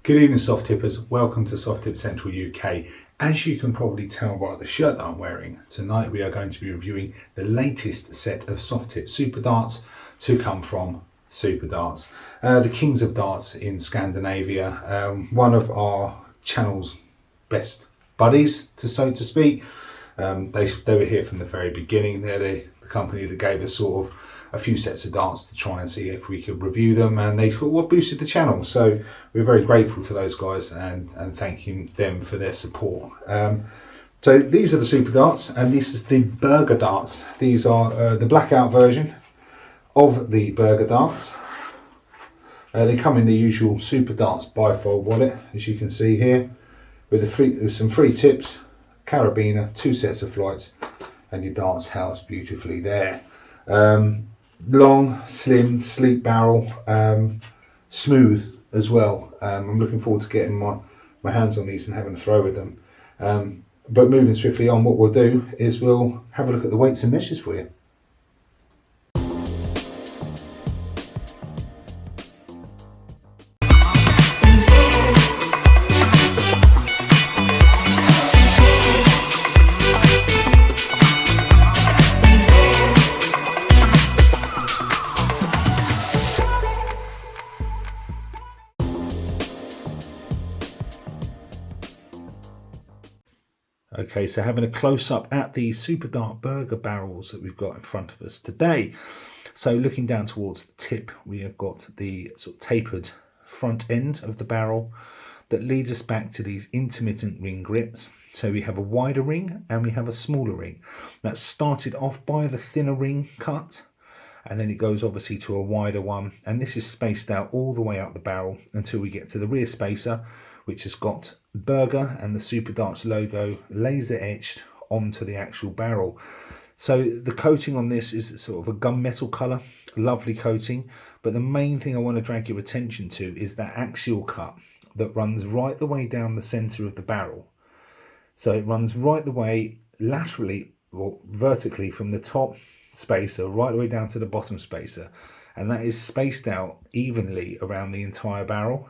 Good evening, soft tippers. Welcome to Soft Tip Central UK. As you can probably tell by the shirt that I'm wearing, tonight we are going to be reviewing the latest set of soft tip super darts to come from Superdarts, the kings of darts in Scandinavia. One of our channel's best buddies, so to speak. They were here from the very beginning. They're the company that gave us sort of a few sets of darts to try and see if we could review them, and they sort of boosted the channel. So we're very grateful to those guys and thanking them for their support. So these are the super darts, and this is the Berger darts. These are the blackout version of the Berger darts. They come in the usual Superdarts bifold wallet, as you can see here, with some free tips, carabiner, 2 sets of flights, and your darts housed beautifully there. Long, slim, sleek barrel, smooth as well. I'm looking forward to getting my hands on these and having a throw with them. But moving swiftly on, what we'll do is we'll have a look at the weights and measures for you. Okay, so having a close-up at the Superdarts Berger barrels that we've got in front of us today. So looking down towards the tip, we have got the sort of tapered front end of the barrel that leads us back to these intermittent ring grips. So we have a wider ring and we have a smaller ring. That's started off by the thinner ring cut, and then it goes obviously to a wider one, and this is spaced out all the way up the barrel until we get to the rear spacer, which has got Berger and the Superdarts logo laser etched onto the actual barrel. So the coating on this is sort of a gunmetal colour, lovely coating, but the main thing I want to drag your attention to is that axial cut that runs right the way down the centre of the barrel. So it runs right the way laterally or vertically from the top spacer right the way down to the bottom spacer, and that is spaced out evenly around the entire barrel.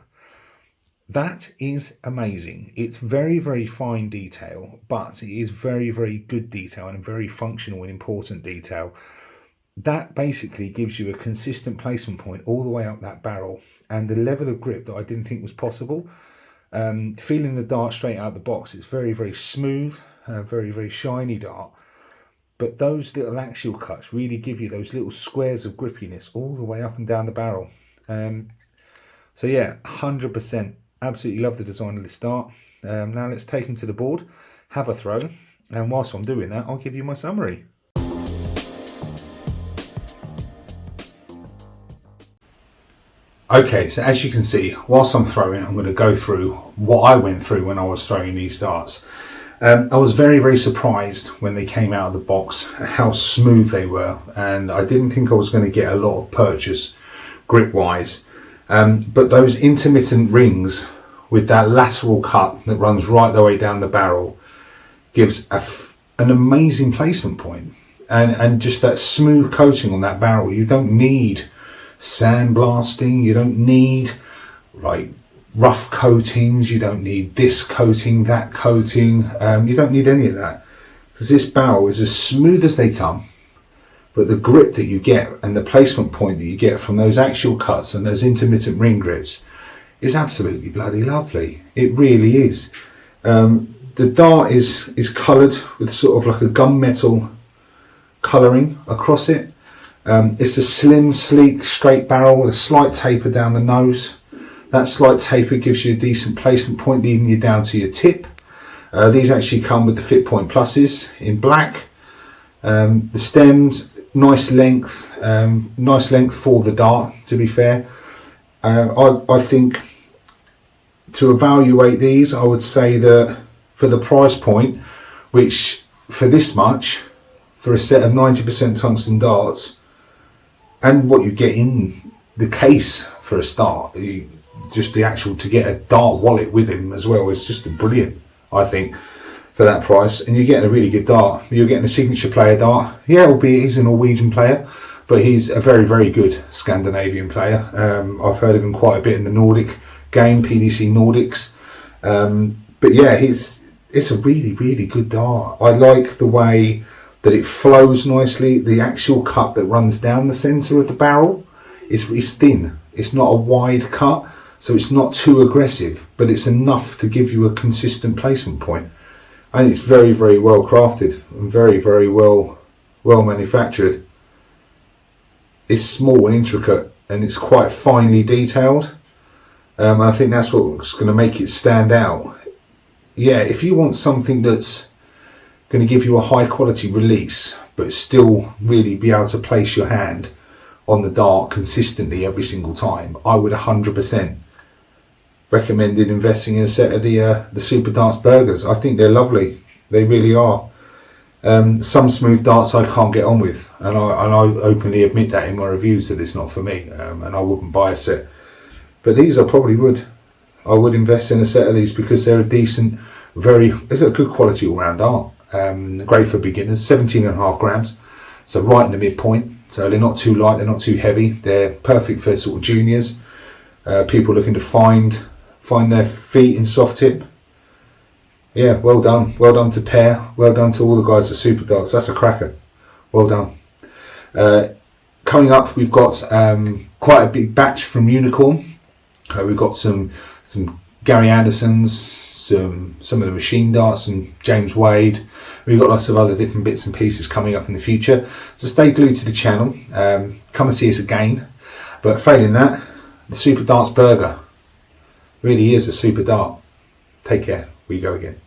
That is amazing. It's very, very fine detail, but it is very, very good detail and very functional and important detail. That basically gives you a consistent placement point all the way up that barrel, and the level of grip that I didn't think was possible. Feeling the dart straight out of the box, it's very, very smooth, very, very shiny dart. But those little axial cuts really give you those little squares of grippiness all the way up and down the barrel. So yeah, 100%. Absolutely love the design of this dart. Now let's take them to the board, have a throw, and whilst I'm doing that, I'll give you my summary. Okay, so as you can see, whilst I'm throwing, I'm going to go through what I went through when I was throwing these darts. I was very, very surprised when they came out of the box how smooth they were, and I didn't think I was going to get a lot of purchase grip-wise. But those intermittent rings with that lateral cut that runs right the way down the barrel gives an amazing placement point, and just that smooth coating on that barrel. You don't need sandblasting, you don't need like rough coatings, you don't need this coating, that coating, you don't need any of that, because this barrel is as smooth as they come. But the grip that you get and the placement point that you get from those axial cuts and those intermittent ring grips is absolutely bloody lovely. It really is. The dart is coloured with sort of like a gunmetal colouring across it. It's a slim, sleek, straight barrel with a slight taper down the nose. That slight taper gives you a decent placement point, leading you down to your tip. These actually come with the Fit Point Pluses in black. The stems, nice length for the dart, to be fair. I think to evaluate these, I would say that for the price point, which for this much, for a set of 90% tungsten darts, and what you get in the case for a start, just the actual, to get a dart wallet with him as well is just brilliant, I think, for that price. And you're getting a really good dart. You're getting a signature player dart. Yeah, albeit he's a Norwegian player, but he's a very, very good Scandinavian player. I've heard of him quite a bit in the Nordic game, PDC Nordics. But yeah, it's a really good dart. I like the way that it flows nicely. The actual cut that runs down the centre of the barrel is thin. It's not a wide cut, so it's not too aggressive, but it's enough to give you a consistent placement point. I think it's very well crafted and very well manufactured. It's small and intricate, and it's quite finely detailed. And I think that's what's going to make it stand out. Yeah, if you want something that's going to give you a high quality release, but still really be able to place your hand on the dart consistently every single time, I would 100% recommend investing in a set of the Superdarts Bergers. I think they're lovely. They really are. Some smooth darts I can't get on with, and I openly admit that in my reviews that it's not for me, and I wouldn't buy a set. But these I probably would. I would invest in a set of these because they're a decent, it's a good quality all-round dart. Great for beginners, 17.5 grams, so right in the midpoint. So they're not too light, they're not too heavy. They're perfect for sort of juniors, people looking to find their feet in soft tip. Yeah, well done to Pear, well done to all the guys at Superdarts. That's a cracker. Well done. Coming up, we've got quite a big batch from Unicorn. We've got some Gary Andersons, some of the machine darts, and James Wade. We've got lots of other different bits and pieces coming up in the future. So stay glued to the channel. Come and see us again. But failing that, the Superdarts Berger really is a super dart. Take care. We go again.